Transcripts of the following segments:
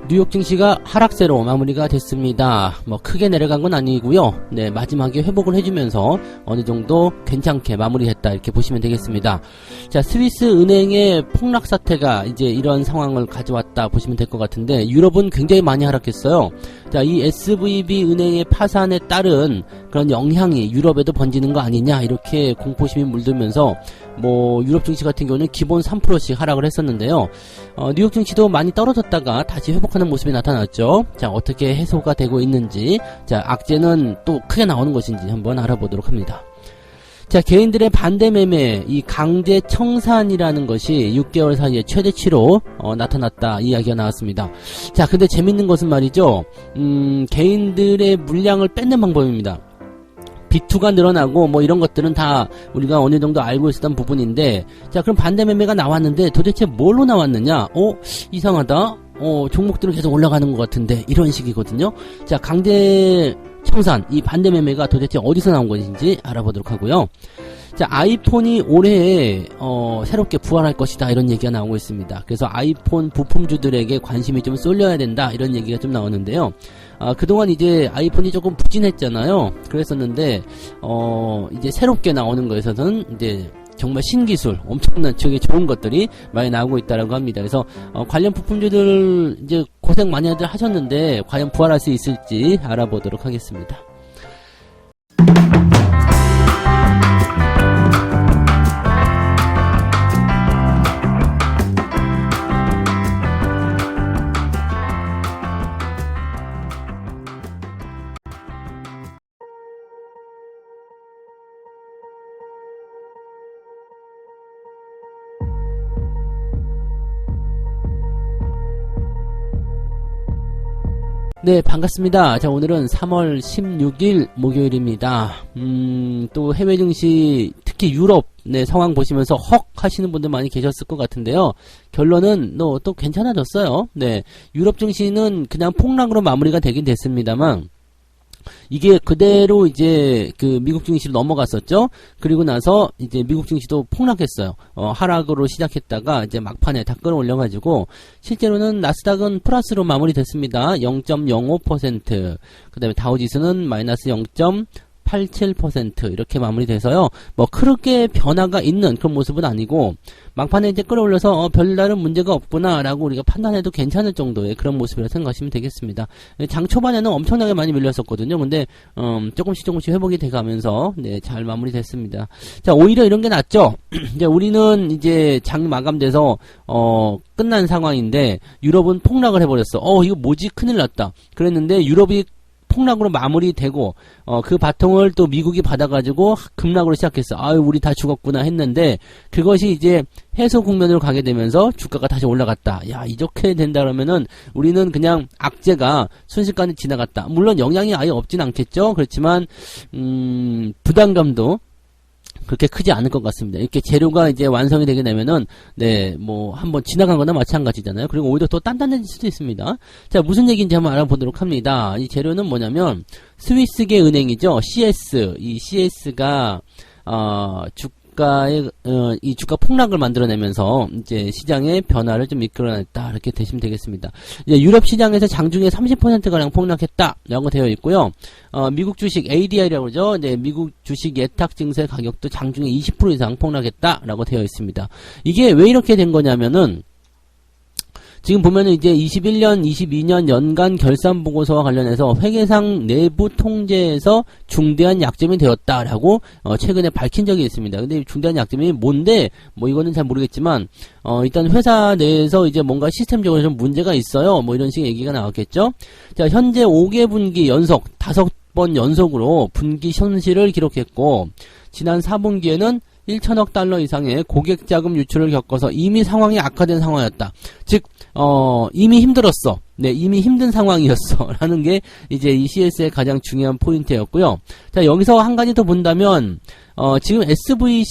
뉴욕 증시가 하락세로 마무리가 됐습니다. 뭐 크게 내려간 건 아니고요. 네, 마지막에 회복을 해주면서 어느 정도 괜찮게 마무리했다 이렇게 보시면 되겠습니다. 자, 스위스 은행의 폭락 사태가 이제 이런 상황을 가져왔다 보시면 될 것 같은데 유럽은 굉장히 많이 하락했어요. 자, 이 SVB 은행의 파산에 따른 그런 영향이 유럽에도 번지는 거 아니냐 이렇게 공포심이 물들면서 뭐 유럽 증시 같은 경우는 기본 3%씩 하락을 했었는데요. 뉴욕 증시도 많이 떨어졌다가 다시 회복하는 모습이 나타났죠. 자, 어떻게 해소가 되고 있는지, 자, 악재는 또 크게 나오는 것인지 한번 알아보도록 합니다. 자, 개인들의 반대 매매, 이 강제 청산이라는 것이 6개월 사이에 최대치로 나타났다 이야기가 나왔습니다. 자, 근데 재밌는 것은 말이죠. 개인들의 물량을 뺏는 방법입니다. B2가 늘어나고 뭐 이런 것들은 다 우리가 어느 정도 알고 있었던 부분인데, 자, 그럼 반대 매매가 나왔는데 도대체 뭘로 나왔느냐? 이상하다. 종목들은 계속 올라가는 것 같은데 이런 식이거든요. 자, 강제 청산, 이 반대 매매가 도대체 어디서 나온 것인지 알아보도록 하고요. 자, 아이폰이 올해 새롭게 부활할 것이다 이런 얘기가 나오고 있습니다. 그래서 아이폰 부품주들에게 관심이 좀 쏠려야 된다 이런 얘기가 좀 나오는데요. 그동안 이제 아이폰이 조금 부진했잖아요. 그랬었는데 이제 새롭게 나오는 거에서는 이제 정말 신기술, 엄청난 되게 좋은 것들이 많이 나오고 있다라고 합니다. 그래서 관련 부품주들 이제 고생 많이들 하셨는데 과연 부활할 수 있을지 알아보도록 하겠습니다. 네, 반갑습니다. 자, 오늘은 3월 16일 목요일입니다. 또 해외 증시, 특히 유럽, 네, 상황 보시면서 헉 하시는 분들 많이 계셨을 것 같은데요. 결론은 또 괜찮아졌어요. 네, 유럽 증시는 그냥 폭락으로 마무리가 되긴 됐습니다만, 이게 그대로 이제 그 미국 증시로 넘어갔었죠. 그리고 나서 이제 미국 증시도 폭락했어요. 하락으로 시작했다가 이제 막판에 다 끌어올려가지고 실제로는 나스닥은 플러스로 마무리됐습니다. 0.05%. 그 다음에 다우지수는 마이너스 0.87% 이렇게 마무리돼서요. 뭐 크게 변화가 있는 그런 모습은 아니고 막판에 이제 끌어올려서 별다른 문제가 없구나라고 우리가 판단해도 괜찮을 정도의 그런 모습이라고 생각하시면 되겠습니다. 장 초반에는 엄청나게 많이 밀렸었거든요. 근데 조금씩 회복이 돼가면서 네, 잘 마무리됐습니다. 자, 오히려 이런 게 낫죠. 이제 우리는 이제 장 마감돼서 끝난 상황인데 유럽은 폭락을 해버렸어. 이거 뭐지? 큰일 났다. 그랬는데 유럽이 폭락으로 마무리되고 그 바통을 또 미국이 받아가지고 급락으로 시작했어. 아유, 우리 다 죽었구나 했는데 그것이 이제 해소 국면으로 가게 되면서 주가가 다시 올라갔다. 야, 이렇게 된다 그러면은 우리는 그냥 악재가 순식간에 지나갔다. 물론 영향이 아예 없진 않겠죠. 그렇지만 부담감도 그렇게 크지 않을 것 같습니다. 이렇게 재료가 이제 완성이 되게 되면은, 네, 뭐, 한번 지나간 거나 마찬가지잖아요. 그리고 오히려 더 단단해질 수도 있습니다. 자, 무슨 얘기인지 한번 알아보도록 합니다. 이 재료는 뭐냐면, 스위스계 은행이죠. CS. 이 CS가, 이 주가 폭락을 만들어내면서 이제 시장의 변화를 좀 이끌어냈다 이렇게 되시면 되겠습니다. 이제 유럽 시장에서 장중에 30%가량 폭락했다라고 되어 있고요. 미국 주식 ADR이라고 그러죠. 네, 미국 주식 예탁 증세 가격도 장중에 20% 이상 폭락했다라고 되어 있습니다. 이게 왜 이렇게 된 거냐면은 지금 보면은 이제 21년, 22년 연간 결산 보고서와 관련해서 회계상 내부 통제에서 중대한 약점이 되었다라고 최근에 밝힌 적이 있습니다. 근데 중대한 약점이 뭔데? 뭐 이거는 잘 모르겠지만 일단 회사 내에서 이제 뭔가 시스템적으로 좀 문제가 있어요. 뭐 이런 식의 얘기가 나왔겠죠. 자, 현재 5개 분기 연속 5번 연속으로 분기 손실을 기록했고 지난 4분기에는 1천억 달러 이상의 고객 자금 유출을 겪어서 이미 상황이 악화된 상황이었다. 즉, 이미 힘들었어. 네, 이미 힘든 상황이었어. 라는 게 이제 이 CS의 가장 중요한 포인트였고요. 자, 여기서 한 가지 더 본다면, 지금 SVB,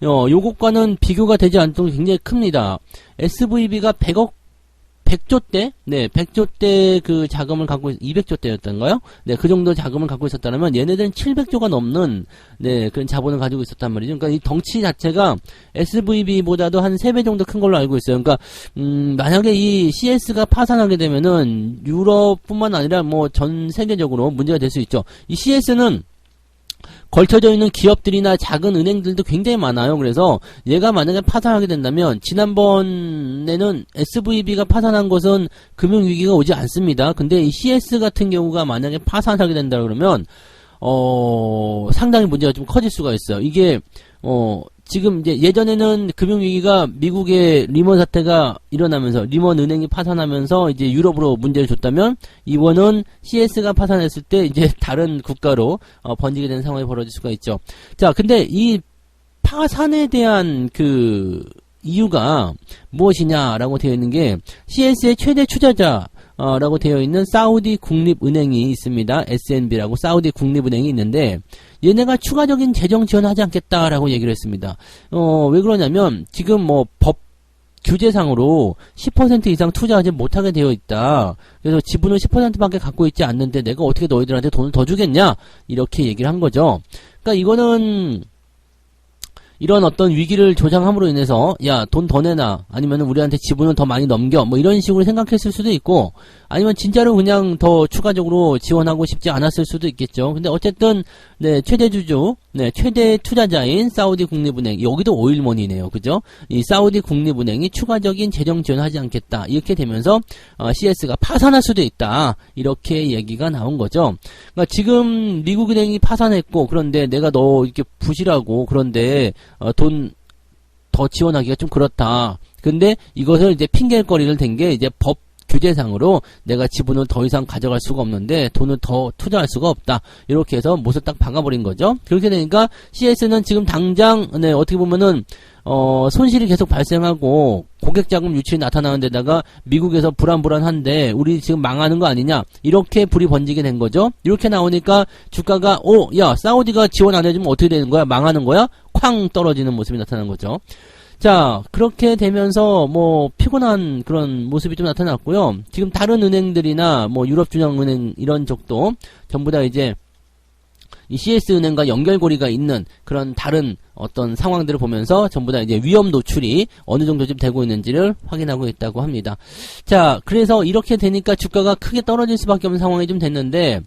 요것과는 비교가 되지 않도록 굉장히 큽니다. SVB가 100억 100조대, 네, 100조대 그 자금을 갖고 200조대였던가요? 네, 그 정도 자금을 갖고 있었다면 얘네들은 700조가 넘는 네, 그런 자본을 가지고 있었단 말이죠. 그러니까 이 덩치 자체가 SVB보다도 한 3배 정도 큰 걸로 알고 있어요. 그러니까 만약에 이 CS가 파산하게 되면은 유럽뿐만 아니라 뭐 전 세계적으로 문제가 될 수 있죠. 이 CS는 걸쳐져 있는 기업들이나 작은 은행들도 굉장히 많아요. 그래서 얘가 만약에 파산하게 된다면 지난번에는 SVB가 파산한 것은 금융위기가 오지 않습니다. 근데 이 CS 같은 경우가 만약에 파산하게 된다 그러면 상당히 문제가 좀 커질 수가 있어요. 이게 지금 이제 예전에는 금융위기가 미국의 리먼 사태가 일어나면서 리먼 은행이 파산하면서 이제 유럽으로 문제를 줬다면 이번은 CS가 파산했을 때 이제 다른 국가로 번지게 되는 상황이 벌어질 수가 있죠. 자, 근데 이 파산에 대한 그 이유가 무엇이냐라고 되어 있는 게 CS의 최대 투자자 라고 되어 있는 사우디 국립은행이 있습니다. SNB라고 사우디 국립은행이 있는데 얘네가 추가적인 재정 지원하지 않겠다라고 얘기를 했습니다. 왜 그러냐면 지금 뭐 법 규제상으로 10% 이상 투자하지 못하게 되어 있다. 그래서 지분을 10%밖에 갖고 있지 않는데 내가 어떻게 너희들한테 돈을 더 주겠냐? 이렇게 얘기를 한 거죠. 그러니까 이거는 이런 어떤 위기를 조장함으로 인해서 야, 돈 더 내놔, 아니면 우리한테 지분을 더 많이 넘겨, 뭐 이런 식으로 생각했을 수도 있고, 아니면 진짜로 그냥 더 추가적으로 지원하고 싶지 않았을 수도 있겠죠. 근데 어쨌든 네, 최대 주주, 네, 최대 투자자인 사우디 국립은행, 여기도 오일머니네요. 그죠? 이 사우디 국립은행이 추가적인 재정 지원하지 않겠다, 이렇게 되면서 CS가 파산할 수도 있다, 이렇게 얘기가 나온 거죠. 그러니까 지금 미국은행이 파산했고, 그런데 내가 너 이렇게 부실하고, 그런데 돈 더 지원하기가 좀 그렇다. 근데 이것을 이제 핑계거리를 댄 게 이제 법 규제상으로 내가 지분을 더 이상 가져갈 수가 없는데 돈을 더 투자할 수가 없다. 이렇게 해서 못을 딱 박아버린 거죠. 그렇게 되니까 CS는 지금 당장 네, 어떻게 보면은 손실이 계속 발생하고 고객 자금 유출이 나타나는 데다가 미국에서 불안한데 우리 지금 망하는 거 아니냐, 이렇게 불이 번지게 된 거죠. 이렇게 나오니까 주가가 야, 사우디가 지원 안 해주면 어떻게 되는 거야? 망하는 거야? 쾅 떨어지는 모습이 나타난 거죠. 자, 그렇게 되면서 뭐 피곤한 그런 모습이 좀 나타났고요. 지금 다른 은행들이나 뭐 유럽중앙은행 이런 쪽도 전부 다 이제 이 CS은행과 연결고리가 있는 그런 다른 어떤 상황들을 보면서 전부 다 이제 위험 노출이 어느 정도쯤 되고 있는지를 확인하고 있다고 합니다. 자, 그래서 이렇게 되니까 주가가 크게 떨어질 수밖에 없는 상황이 좀 됐는데,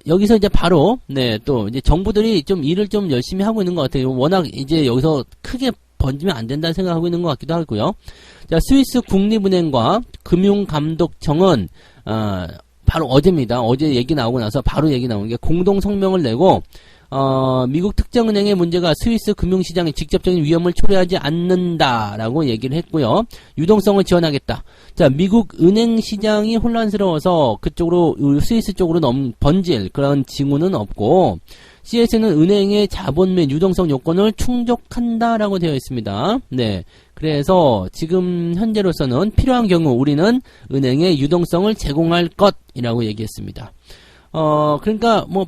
여기서 이제 바로, 네, 또 이제 정부들이 좀 일을 좀 열심히 하고 있는 것 같아요. 워낙 이제 여기서 크게 번지면 안 된다는 생각하고 있는 것 같기도 하고요. 자, 스위스 국립은행과 금융감독청은, 바로 어제입니다. 어제 얘기 나오고 나서 바로 얘기 나온 게 공동 성명을 내고, 미국 특정은행의 문제가 스위스 금융시장에 직접적인 위험을 초래하지 않는다라고 얘기를 했고요. 유동성을 지원하겠다. 자, 미국 은행시장이 혼란스러워서 그쪽으로, 스위스 쪽으로 번질 그런 징후는 없고, CS는 은행의 자본 및 유동성 요건을 충족한다라고 되어 있습니다. 네. 그래서 지금 현재로서는 필요한 경우 우리는 은행에 유동성을 제공할 것이라고 얘기했습니다. 그러니까 뭐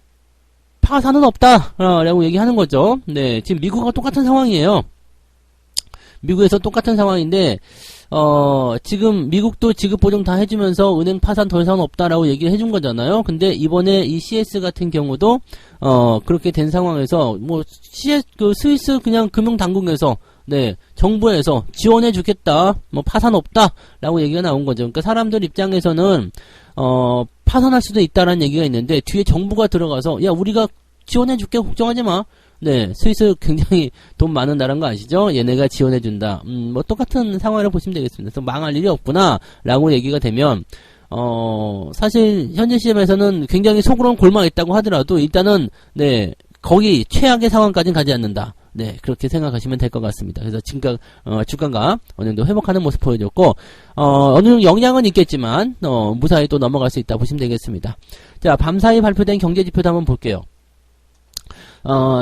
파산은 없다 라고 얘기하는 거죠. 네, 지금 미국과 똑같은 상황이에요. 미국에서 똑같은 상황인데 지금 미국도 지급보증 다 해주면서 은행 파산 더 이상 없다라고 얘기를 해준 거잖아요. 근데 이번에 이 CS 같은 경우도 그렇게 된 상황에서 뭐 CS 그 스위스 그냥 금융당국에서 네, 정부에서 지원해 주겠다, 뭐 파산 없다라고 얘기가 나온 거죠. 그러니까 사람들 입장에서는 파산할 수도 있다라는 얘기가 있는데 뒤에 정부가 들어가서 야, 우리가 지원해 줄게, 걱정하지 마. 네, 스위스 굉장히 돈 많은 나라인 거 아시죠? 얘네가 지원해 준다. 뭐 똑같은 상황이라고 보시면 되겠습니다. 그래서 망할 일이 없구나라고 얘기가 되면 사실 현재 시점에서는 굉장히 속으로는 골마 있다고 하더라도 일단은 네, 거기 최악의 상황까지는 가지 않는다. 네, 그렇게 생각하시면 될 것 같습니다. 그래서 지금 주가가 어느 정도 회복하는 모습 보여줬고, 어느 정도 영향은 있겠지만, 무사히 또 넘어갈 수 있다 보시면 되겠습니다. 자, 밤사이 발표된 경제지표도 한번 볼게요.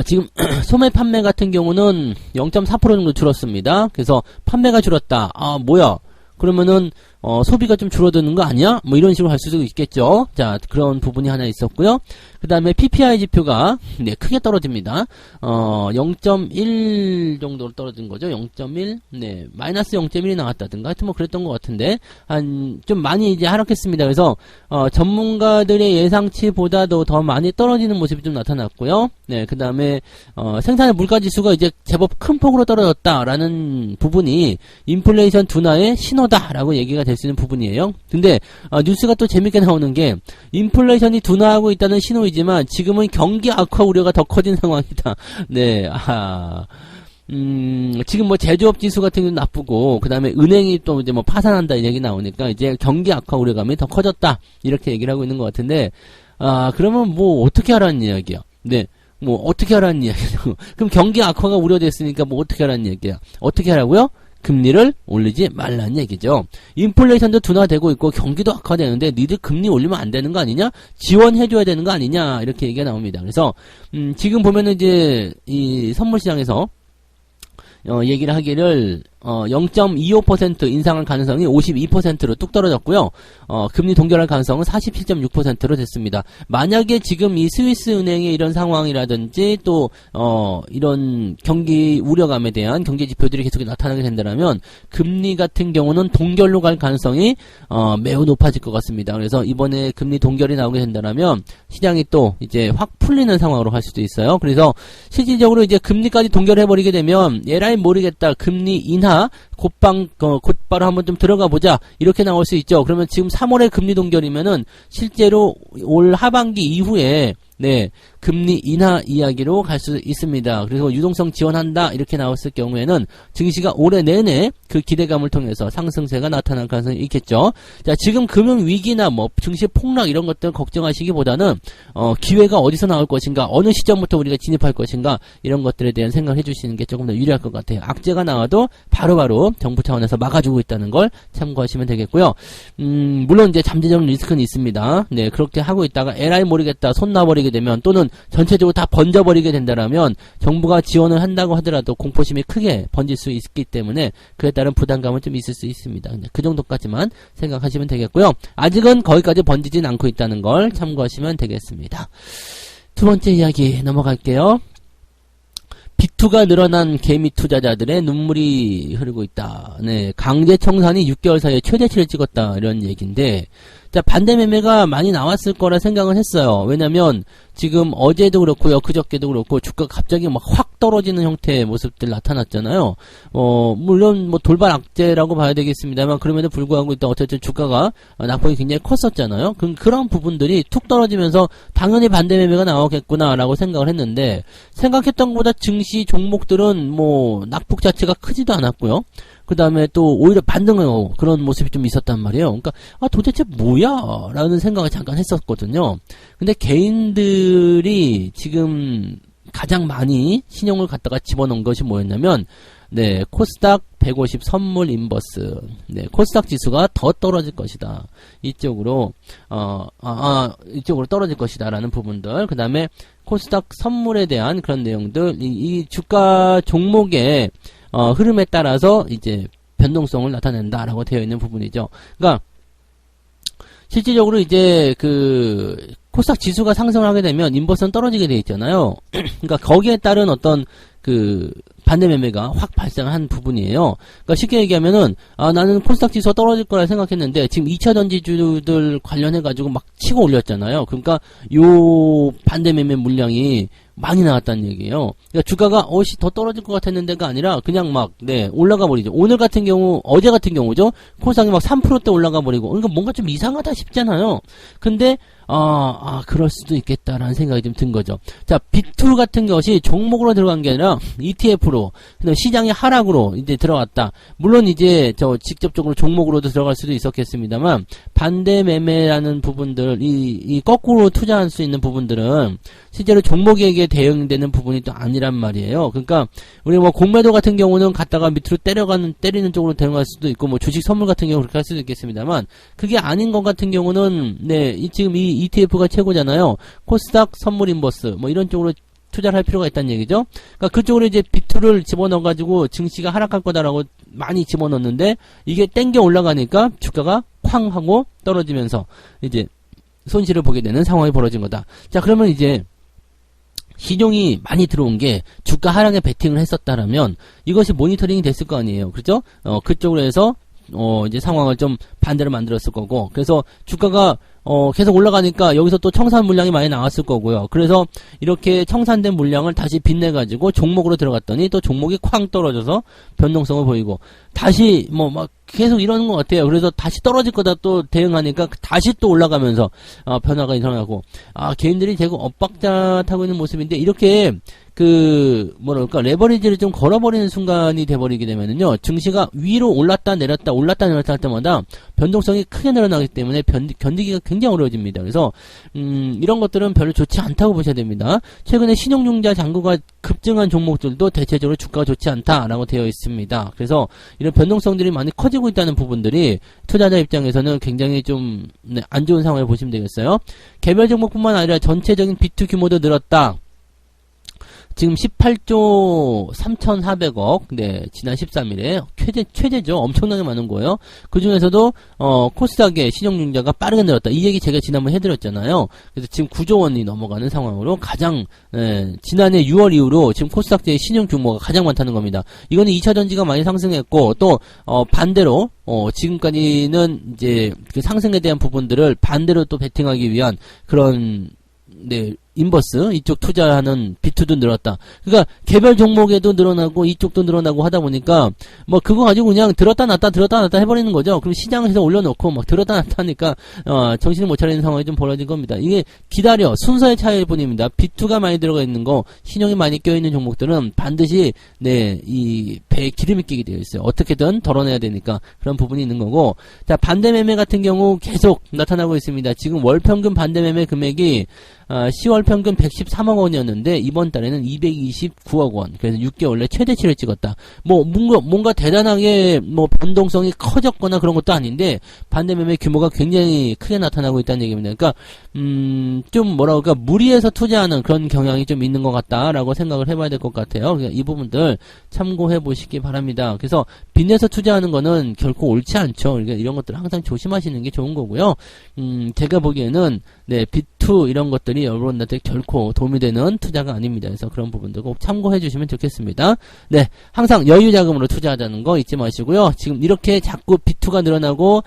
지금 소매 판매 같은 경우는 0.4% 정도 줄었습니다. 그래서 판매가 줄었다. 뭐야? 그러면은 소비가 좀 줄어드는 거 아니야? 뭐 이런 식으로 할 수도 있겠죠. 자, 그런 부분이 하나 있었고요. 그 다음에 PPI 지표가, 네, 크게 떨어집니다. 0.1 정도로 떨어진 거죠. 0.1, 네, 마이너스 0.1이 나왔다든가, 하여튼 뭐 그랬던 것 같은데, 좀 많이 이제 하락했습니다. 그래서, 전문가들의 예상치보다도 더 많이 떨어지는 모습이 좀 나타났고요. 네, 그 다음에, 생산의 물가지수가 이제 제법 큰 폭으로 떨어졌다라는 부분이 인플레이션 둔화의 신호다라고 얘기가 될 수 있는 부분이에요. 근데 뉴스가 또 재밌게 나오는 게 인플레이션이 둔화하고 있다는 신호이지만 지금은 경기 악화 우려가 더 커진 상황이다. 네, 지금 뭐 제조업 지수 같은 경우는 나쁘고, 그 다음에 은행이 또 이제 뭐 파산한다 이 얘기 나오니까 이제 경기 악화 우려감이 더 커졌다. 이렇게 얘기를 하고 있는 것 같은데, 그러면 뭐 어떻게 하라는 이야기야? 네. 뭐 어떻게 하라는 이야기야? 그럼 경기 악화가 우려됐으니까 뭐 어떻게 하라는 얘기야? 어떻게 하라고요? 금리를 올리지 말라는 얘기죠. 인플레이션도 둔화되고 있고 경기도 악화되는데 니들 금리 올리면 안 되는 거 아니냐? 지원해줘야 되는 거 아니냐? 이렇게 얘기가 나옵니다. 그래서 지금 보면은 이제 이 선물 시장에서 얘기를 하기를 0.25% 인상할 가능성이 52%로 뚝 떨어졌고요. 금리 동결할 가능성은 47.6%로 됐습니다. 만약에 지금 이 스위스 은행의 이런 상황이라든지 또 이런 경기 우려감에 대한 경제 지표들이 계속 나타나게 된다면 금리 같은 경우는 동결로 갈 가능성이 매우 높아질 것 같습니다. 그래서 이번에 금리 동결이 나오게 된다면 시장이 또 이제 확 풀리는 상황으로 갈 수도 있어요. 그래서 실질적으로 이제 금리까지 동결해버리게 되면 에라이 모르겠다. 금리 인하 곧바로 한번 좀 들어가 보자. 이렇게 나올 수 있죠. 그러면 지금 3월에 금리 동결이면은 실제로 올 하반기 이후에 네, 금리 인하 이야기로 갈 수 있습니다. 그래서 유동성 지원한다 이렇게 나왔을 경우에는 증시가 올해 내내 그 기대감을 통해서 상승세가 나타날 가능성이 있겠죠. 자, 지금 금융 위기나 뭐 증시 폭락 이런 것들 걱정하시기보다는 기회가 어디서 나올 것인가, 어느 시점부터 우리가 진입할 것인가 이런 것들에 대한 생각을 해주시는 게 조금 더 유리할 것 같아요. 악재가 나와도 바로바로 정부 차원에서 막아주고 있다는 걸 참고하시면 되겠고요. 물론 이제 잠재적 리스크는 있습니다. 네, 그렇게 하고 있다가 에라이 모르겠다 손 놔버리게 되면 또는 전체적으로 다 번져버리게 된다라면 정부가 지원을 한다고 하더라도 공포심이 크게 번질 수 있기 때문에 그에 따른 부담감은 좀 있을 수 있습니다. 그 정도까지만 생각하시면 되겠고요. 아직은 거기까지 번지진 않고 있다는 걸 참고하시면 되겠습니다. 두 번째 이야기 넘어갈게요. 비투가 늘어난 개미 투자자들의 눈물이 흐르고 있다. 네, 강제 청산이 6개월 사이에 최대치를 찍었다 이런 얘기인데, 자, 반대 매매가 많이 나왔을 거라 생각을 했어요. 왜냐면 지금 어제도 그렇고요, 그저께도 그렇고 주가가 갑자기 막 확 떨어지는 형태의 모습들 나타났잖아요. 물론 뭐 돌발 악재라고 봐야 되겠습니다만 그럼에도 불구하고 일단 어쨌든 주가가 낙폭이 굉장히 컸었잖아요. 그런 부분들이 툭 떨어지면서 당연히 반대 매매가 나오겠구나라고 생각을 했는데 생각했던 것보다 증시 종목들은 뭐 낙폭 자체가 크지도 않았고요. 그 다음에 또 오히려 반등하고 그런 모습이 좀 있었단 말이에요. 그러니까 도대체 뭐야? 라는 생각을 잠깐 했었거든요. 근데 개인들이 지금 가장 많이 신용을 갖다가 집어넣은 것이 뭐였냐면 네, 코스닥 150 선물 인버스. 네, 코스닥 지수가 더 떨어질 것이다. 이쪽으로 이쪽으로 떨어질 것이다라는 부분들. 그다음에 코스닥 선물에 대한 그런 내용들, 이 주가 종목의 흐름에 따라서 이제 변동성을 나타낸다라고 되어 있는 부분이죠. 그러니까 실질적으로 이제 그 코스닥 지수가 상승을 하게 되면 인버스는 떨어지게 되어 있잖아요. 그러니까 거기에 따른 어떤 그 반대 매매가 확 발생한 부분이에요. 그러니까 쉽게 얘기하면은 나는 코스닥 지수가 떨어질 거라 생각했는데 지금 2차 전지주들 관련해 가지고 막 치고 올렸잖아요. 그러니까 요 반대 매매 물량이 많이 나왔다는 얘기예요. 그러니까 주가가 더 떨어질 것 같았는데가 아니라 그냥 막 올라가 버리죠. 오늘 같은 경우, 어제 같은 경우죠. 코스닥이 막 3%대 올라가 버리고, 그러니까 뭔가 좀 이상하다 싶잖아요. 근데 그럴 수도 있겠다라는 생각이 좀 든 거죠. 자, 비투 같은 것이 종목으로 들어간 게 아니라 ETF로, 시장의 하락으로 이제 들어갔다. 물론 이제 직접적으로 종목으로도 들어갈 수도 있었겠습니다만, 반대 매매라는 부분들, 이 거꾸로 투자할 수 있는 부분들은 실제로 종목에게 대응되는 부분이 또 아니란 말이에요. 그러니까 우리 뭐 공매도 같은 경우는 갔다가 밑으로 때리는 쪽으로 대응할 수도 있고, 뭐 주식 선물 같은 경우 그렇게 할 수도 있겠습니다만, 그게 아닌 것 같은 경우는 지금 이 ETF가 최고잖아요. 코스닥 선물 인버스 뭐 이런 쪽으로 투자를 할 필요가 있다는 얘기죠. 그러니까 그쪽으로 이제 비투를 집어넣어가지고 증시가 하락할 거다라고 많이 집어넣었는데 이게 땡겨 올라가니까 주가가 쾅 하고 떨어지면서 이제 손실을 보게 되는 상황이 벌어진 거다. 자, 그러면 이제 신용이 많이 들어온 게 주가 하락에 베팅을 했었다라면 이것이 모니터링이 됐을 거 아니에요. 그죠? 그쪽으로 해서 이제 상황을 좀 반대로 만들었을 거고, 그래서 주가가 계속 올라가니까 여기서 또 청산 물량이 많이 나왔을 거고요. 그래서 이렇게 청산된 물량을 다시 빚내가지고 종목으로 들어갔더니 또 종목이 쾅 떨어져서 변동성을 보이고, 다시 막 계속 이러는 것 같아요. 그래서 다시 떨어질 거다 또 대응하니까 다시 또 올라가면서 변화가 일어나고, 개인들이 대고 엇박자 타고 있는 모습인데, 이렇게 레버리지를 좀 걸어버리는 순간이 돼버리게 되면은요, 증시가 위로 올랐다 내렸다 할 때마다 변동성이 크게 늘어나기 때문에 견디기가 굉장히 어려워집니다. 그래서 이런 것들은 별로 좋지 않다고 보셔야 됩니다. 최근에 신용융자 잔고가 급증한 종목들도 대체적으로 주가가 좋지 않다라고 되어 있습니다. 그래서 이런 변동성들이 많이 커지고 있다는 부분들이 투자자 입장에서는 굉장히 좀 안 좋은 상황을 보시면 되겠어요. 개별 종목뿐만 아니라 전체적인 비투 규모도 늘었다. 지금 18조 3,400억, 지난 13일에 최대죠. 엄청나게 많은 거예요. 그 중에서도, 코스닥의 신용융자가 빠르게 늘었다. 이 얘기 제가 지난번에 해드렸잖아요. 그래서 지금 9조 원이 넘어가는 상황으로 가장, 지난해 6월 이후로 지금 코스닥의 신용 규모가 가장 많다는 겁니다. 이거는 2차 전지가 많이 상승했고, 또, 반대로, 지금까지는 이제 그 상승에 대한 부분들을 반대로 또 베팅하기 위한 그런, 인버스 이쪽 투자하는 비투도 늘었다. 그러니까 개별 종목에도 늘어나고 이쪽도 늘어나고 하다 보니까 그거 가지고 그냥 들었다 놨다 해버리는 거죠. 그럼 시장에서 올려놓고 막 들었다 놨다 하니까 정신을 못 차리는 상황이 좀 벌어진 겁니다. 이게 순서의 차이일 뿐입니다. 비투가 많이 들어가 있는 거, 신용이 많이 껴있는 종목들은 반드시 이 배에 기름이 끼게 되어 있어요. 어떻게든 덜어내야 되니까 그런 부분이 있는 거고, 자, 반대 매매 같은 경우 계속 나타나고 있습니다. 지금 월 평균 반대 매매 금액이 10월 평균 113억 원이었는데 이번 달에는 229억 원. 그래서 6개월 내 최대치를 찍었다. 뭔가 대단하게 변동성이 커졌거나 그런 것도 아닌데 반대 매매 규모가 굉장히 크게 나타나고 있다는 얘기입니다. 그러니까 좀 무리해서 투자하는 그런 경향이 좀 있는 것 같다라고 생각을 해봐야 될 것 같아요. 그러니까 이 부분들 참고해 보시기 바랍니다. 그래서 빚내서 투자하는 거는 결코 옳지 않죠. 그러니까 이런 것들 항상 조심하시는 게 좋은 거고요. 제가 보기에는 비투 이런 것들이 여러분한테 결코 도움이 되는 투자가 아닙니다. 그래서 그런 부분들 꼭 참고해 주시면 좋겠습니다. 항상 여유 자금으로 투자하자는 거 잊지 마시고요. 지금 이렇게 자꾸 비투가 늘어나고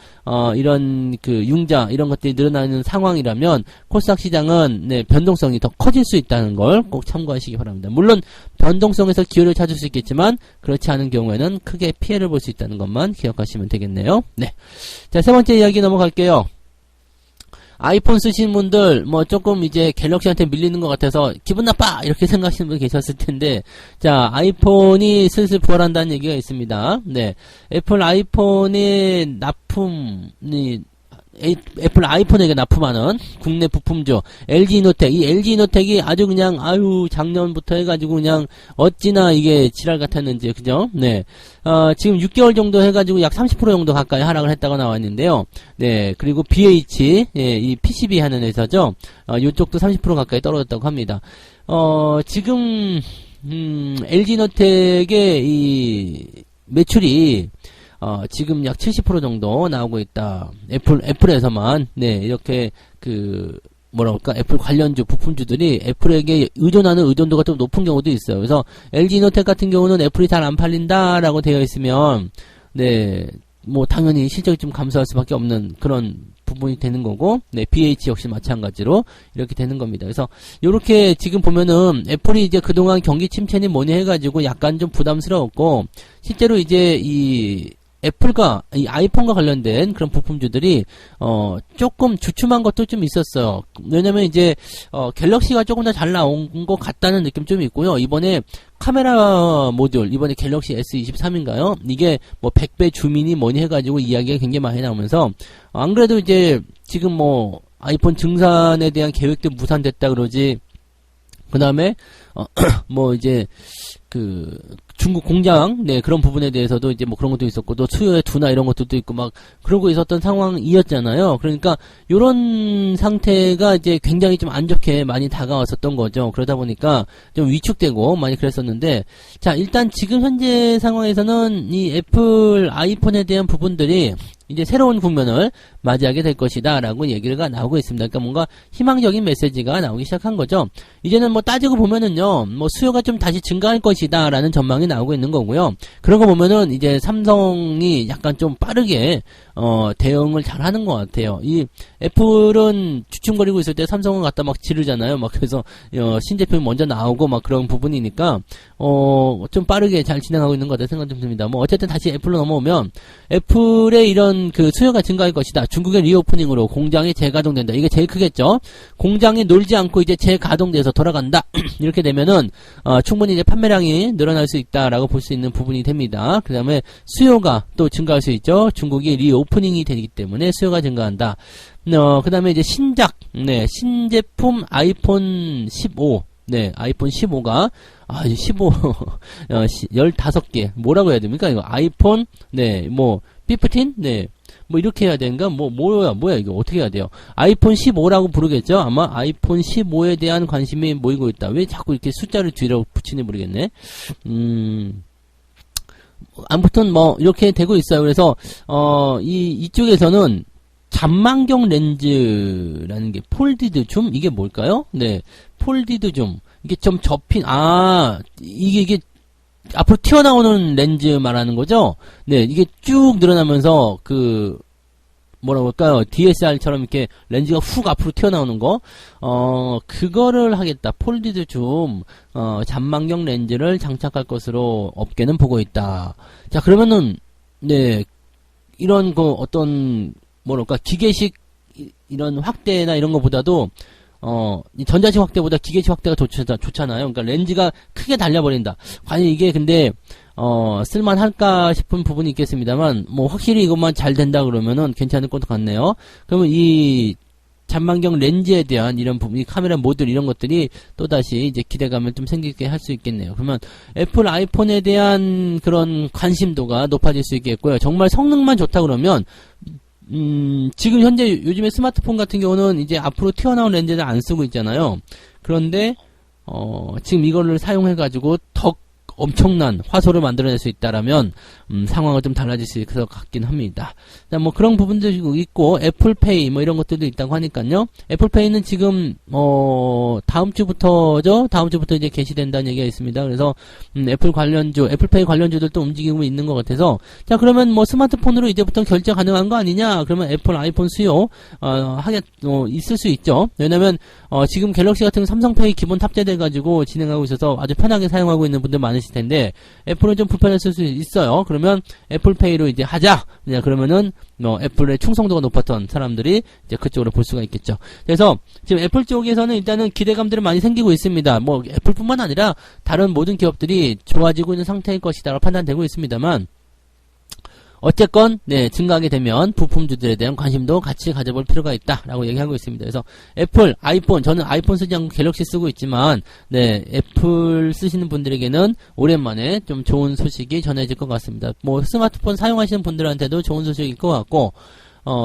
이런 융자 이런 것들이 늘어나는 상황이라면 코스닥 시장은 변동성이 더 커질 수 있다는 걸 꼭 참고하시기 바랍니다. 물론 변동성에서 기회를 찾을 수 있겠지만 그렇지 않은 경우에는 크게 피해를 볼 수 있다는 것만 기억하시면 되겠네요. 자, 세 번째 이야기 넘어갈게요. 아이폰 쓰시는 분들 조금 이제 갤럭시한테 밀리는 것 같아서 기분 나빠 이렇게 생각하시는 분 계셨을 텐데, 자, 아이폰이 슬슬 부활한다는 얘기가 있습니다. 애플 아이폰의 애플 아이폰에게 납품하는 국내 부품주 LG이노텍. 이 LG이노텍이 아주 그냥 작년부터 해가지고 그냥 어찌나 이게 지랄 같았는지, 그죠? 지금 6개월 정도 해가지고 약 30% 정도 가까이 하락을 했다고 나와 있는데요. 그리고 BH, 이 PCB 하는 회사죠. 요쪽도 30% 가까이 떨어졌다고 합니다. 지금 LG이노텍의 이 매출이 지금 약 70% 정도 나오고 있다. 애플에서만, 이렇게, 애플 관련주, 부품주들이 애플에게 의존하는 의존도가 좀 높은 경우도 있어요. 그래서 LG이노텍 같은 경우는 애플이 잘 안 팔린다라고 되어 있으면, 당연히 실적이 좀 감소할 수밖에 없는 그런 부분이 되는 거고, BH 역시 마찬가지로 이렇게 되는 겁니다. 그래서 요렇게 지금 보면은 애플이 이제 그동안 경기 침체니 뭐니 해가지고 약간 좀 부담스러웠고, 실제로 이제 애플과 이 아이폰과 관련된 그런 부품주들이 조금 주춤한 것도 좀 있었어요. 왜냐면 이제 갤럭시가 조금 더 잘 나온 것 같다는 느낌 좀 있고요. 이번에 카메라 모듈, 이번에 갤럭시 S23인가요? 이게 100배 주민이 뭐니 해가지고 이야기가 굉장히 많이 나오면서, 안 그래도 이제 지금 아이폰 증산에 대한 계획도 무산됐다 그러지, 그 다음에 이제 중국 공장, 네, 그런 부분에 대해서도 이제 뭐 그런 것도 있었고, 또 수요의 둔화 이런 것들도 있고 막 그러고 있었던 상황이었잖아요. 그러니까 요런 상태가 이제 굉장히 좀 안 좋게 많이 다가왔었던 거죠. 그러다 보니까 좀 위축되고 많이 그랬었는데, 자, 일단 지금 현재 상황에서는 이 애플 아이폰에 대한 부분들이 이제 새로운 국면을 맞이하게 될 것이다 라고 얘기가 나오고 있습니다. 그러니까 뭔가 희망적인 메시지가 나오기 시작한 거죠. 이제는 뭐 따지고 보면은요, 뭐 수요가 좀 다시 증가할 것이다 라는 전망이 나오고 있는 거고요. 그런 거 보면은 이제 삼성이 약간 좀 빠르게 대응을 잘 하는 것 같아요. 이 애플은 주춤거리고 있을 때 삼성은 갖다 막 지르잖아요. 막 그래서 신제품이 먼저 나오고 막 그런 부분이니까 좀 빠르게 잘 진행하고 있는 것 같다 생각 좀 듭니다. 뭐 어쨌든 다시 애플로 넘어오면 애플의 이런 그 수요가 증가할 것이다. 중국의 리오프닝으로 공장이 재가동된다. 이게 제일 크겠죠. 공장이 놀지 않고 이제 재가동돼서 돌아간다. 이렇게 되면은 충분히 이제 판매량이 늘어날 수 있다라고 볼 수 있는 부분이 됩니다. 그 다음에 수요가 또 증가할 수 있죠. 중국이 리오프닝이 되기 때문에 수요가 증가한다. 그 다음에 이제 신작, 네, 신제품 아이폰 15. 네, 아이폰 15가, 15, 15개. 뭐라고 해야 됩니까? 이거 아이폰, 네, 뭐, 15? 네. 뭐, 이렇게 해야 되는가? 뭐야, 이거 어떻게 해야 돼요? 아이폰 15라고 부르겠죠? 아마 아이폰 15에 대한 관심이 모이고 있다. 왜 자꾸 이렇게 숫자를 뒤로 붙이는지 모르겠네. 아무튼 뭐, 이렇게 되고 있어요. 그래서, 이쪽에서는, 잔망경 렌즈라는 게 폴디드 줌? 이게 뭘까요? 네. 폴디드 줌. 이게 좀 접힌, 이게 앞으로 튀어나오는 렌즈 말하는 거죠? 네. 이게 쭉 늘어나면서 뭐라고 할까요? DSLR처럼 이렇게 렌즈가 훅 앞으로 튀어나오는 거. 그거를 하겠다. 폴디드 줌, 잔망경 렌즈를 장착할 것으로 업계는 보고 있다. 자, 그러면은, 네. 이런 어떤, 뭐랄까, 기계식, 이런 확대나 이런 것보다도, 전자식 확대보다 기계식 확대가 좋잖아요. 그러니까 렌즈가 크게 달려버린다. 과연 이게 근데, 쓸만할까 싶은 부분이 있겠습니다만, 뭐, 확실히 이것만 잘 된다 그러면은 괜찮을 것도 같네요. 그러면 이, 잔망경 렌즈에 대한 이런 부분, 이 카메라 모듈 이런 것들이 또다시 이제 기대감을 좀 생기게 할 수 있겠네요. 그러면 애플 아이폰에 대한 그런 관심도가 높아질 수 있겠고요. 정말 성능만 좋다 그러면, 지금 현재 요즘에 스마트폰 같은 경우는 이제 앞으로 튀어나온 렌즈를 안 쓰고 있잖아요. 그런데, 지금 이거를 사용해가지고 더 엄청난 화소를 만들어낼 수 있다라면 상황은 좀 달라질 수 있을 것 같긴 합니다. 뭐 그런 부분도 있고 애플페이 뭐 이런 것들도 있다고 하니까요. 애플페이는 지금 다음 주부터 이제 개시된다는 얘기가 있습니다. 그래서 애플페이 관련주들도 움직이고 있는 것 같아서 자 그러면 뭐 스마트폰으로 이제부터 결제 가능한 거 아니냐? 그러면 애플 아이폰 수요 있을 수 있죠. 왜냐면 지금 갤럭시 같은 삼성페이 기본 탑재돼 가지고 진행하고 있어서 아주 편하게 사용하고 있는 분들 많으실 텐데 애플은 좀 불편했을 수 있어요. 그러면 애플페이로 이제 하자. 그러면은 애플의 충성도가 높았던 사람들이 이제 그쪽으로 볼 수가 있겠죠. 그래서 지금 애플 쪽에서는 일단은 기대감들이 많이 생기고 있습니다. 뭐 애플뿐만 아니라 다른 모든 기업들이 좋아지고 있는 상태일 것이다라고 판단되고 있습니다만 어쨌건 네 증가하게 되면 부품주들에 대한 관심도 같이 가져볼 필요가 있다라고 얘기하고 있습니다. 그래서 애플, 아이폰 저는 아이폰 쓰지 않고 갤럭시 쓰고 있지만 네 애플 쓰시는 분들에게는 오랜만에 좀 좋은 소식이 전해질 것 같습니다. 뭐 스마트폰 사용하시는 분들한테도 좋은 소식일 것 같고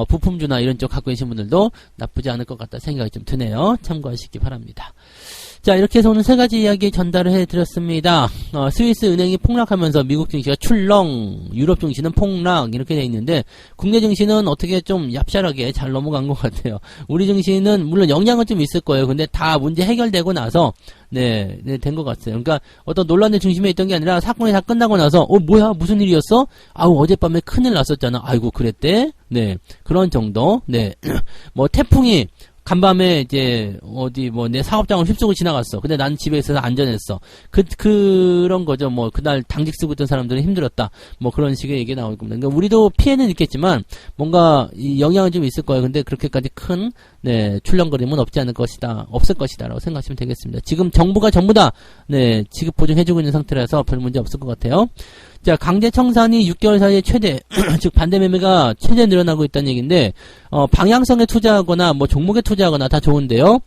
부품주나 이런 쪽 갖고 계신 분들도 나쁘지 않을 것 같다 생각이 좀 드네요. 참고하시기 바랍니다. 자 이렇게 해서 오늘 세 가지 이야기 전달을 해드렸습니다. 스위스 은행이 폭락하면서 미국 증시가 출렁, 유럽 증시는 폭락 이렇게 돼 있는데 국내 증시는 어떻게 좀 얍샬하게 잘 넘어간 것 같아요. 우리 증시는 물론 영향은 좀 있을 거예요. 근데 다 문제 해결되고 나서 네, 된 것 같아요. 그러니까 어떤 논란의 중심에 있던 게 아니라 사건이 다 끝나고 나서 뭐야 무슨 일이었어? 어젯밤에 큰일 났었잖아. 아이고 그랬대? 네, 그런 정도. 네, 뭐 태풍이 간밤에 이제 내 사업장을 휩쓰고 지나갔어. 근데 난 집에 있어서 안전했어. 그런 거죠. 뭐 그날 당직 쓰고 있던 사람들은 힘들었다. 뭐 그런 식의 얘기 나올 겁니다. 그러니까 우리도 피해는 있겠지만 뭔가 이 영향은 좀 있을 거예요. 근데 그렇게까지 큰 출렁거림은 없을 것이다라고 생각하시면 되겠습니다. 지금 정부가 전부 다 지급 보증해주고 있는 상태라서 별 문제 없을 것 같아요. 자, 강제 청산이 6개월 사이에 최대, 즉 반대 매매가 최대 늘어나고 있다는 얘기인데, 방향성에 투자하거나 뭐 종목에 투자하거나 다 좋은데요.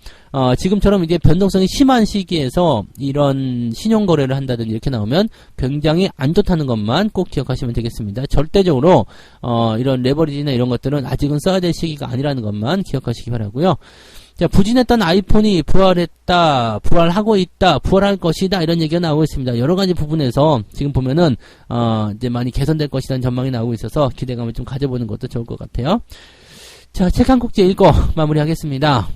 지금처럼 이제 변동성이 심한 시기에서 이런 신용 거래를 한다든지 이렇게 나오면 굉장히 안 좋다는 것만 꼭 기억하시면 되겠습니다. 절대적으로 이런 레버리지나 이런 것들은 아직은 써야 될 시기가 아니라는 것만 기억하시기 바라고요. 자, 부진했던 아이폰이 부활했다, 부활하고 있다, 부활할 것이다, 이런 얘기가 나오고 있습니다. 여러 가지 부분에서 지금 보면은, 이제 많이 개선될 것이라는 전망이 나오고 있어서 기대감을 좀 가져보는 것도 좋을 것 같아요. 자, 책 한 꼭지 읽고 마무리하겠습니다.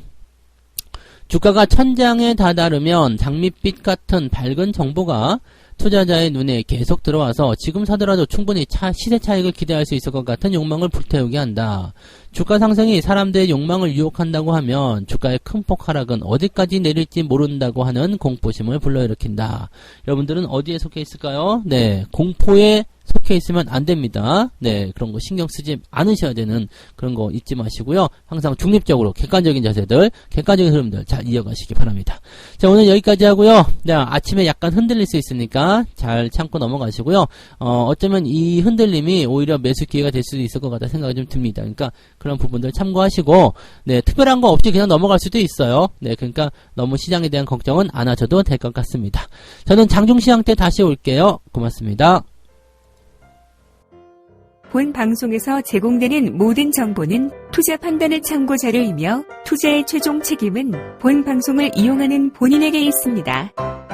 주가가 천장에 다다르면 장밋빛 같은 밝은 정보가 투자자의 눈에 계속 들어와서 지금 사더라도 충분히 시세 차익을 기대할 수 있을 것 같은 욕망을 불태우게 한다. 주가 상승이 사람들의 욕망을 유혹한다고 하면 주가의 큰 폭 하락은 어디까지 내릴지 모른다고 하는 공포심을 불러일으킨다. 여러분들은 어디에 속해 있을까요? 네, 공포에 속해 있으면 안 됩니다. 네, 그런 거 신경 쓰지 않으셔야 되는 그런 거 잊지 마시고요. 항상 중립적으로 객관적인 자세들, 객관적인 흐름들 잘 이어가시기 바랍니다. 자, 오늘 여기까지 하고요. 네, 아침에 약간 흔들릴 수 있으니까 잘 참고 넘어가시고요. 어쩌면 이 흔들림이 오히려 매수 기회가 될 수도 있을 것 같다 생각이 좀 듭니다. 그러니까 그런 부분들 참고하시고, 네, 특별한 거 없이 그냥 넘어갈 수도 있어요. 네, 그러니까 너무 시장에 대한 걱정은 안 하셔도 될 것 같습니다. 저는 장중시장 때 다시 올게요. 고맙습니다. 본 방송에서 제공되는 모든 정보는 투자 판단의 참고 자료이며 투자의 최종 책임은 본 방송을 이용하는 본인에게 있습니다.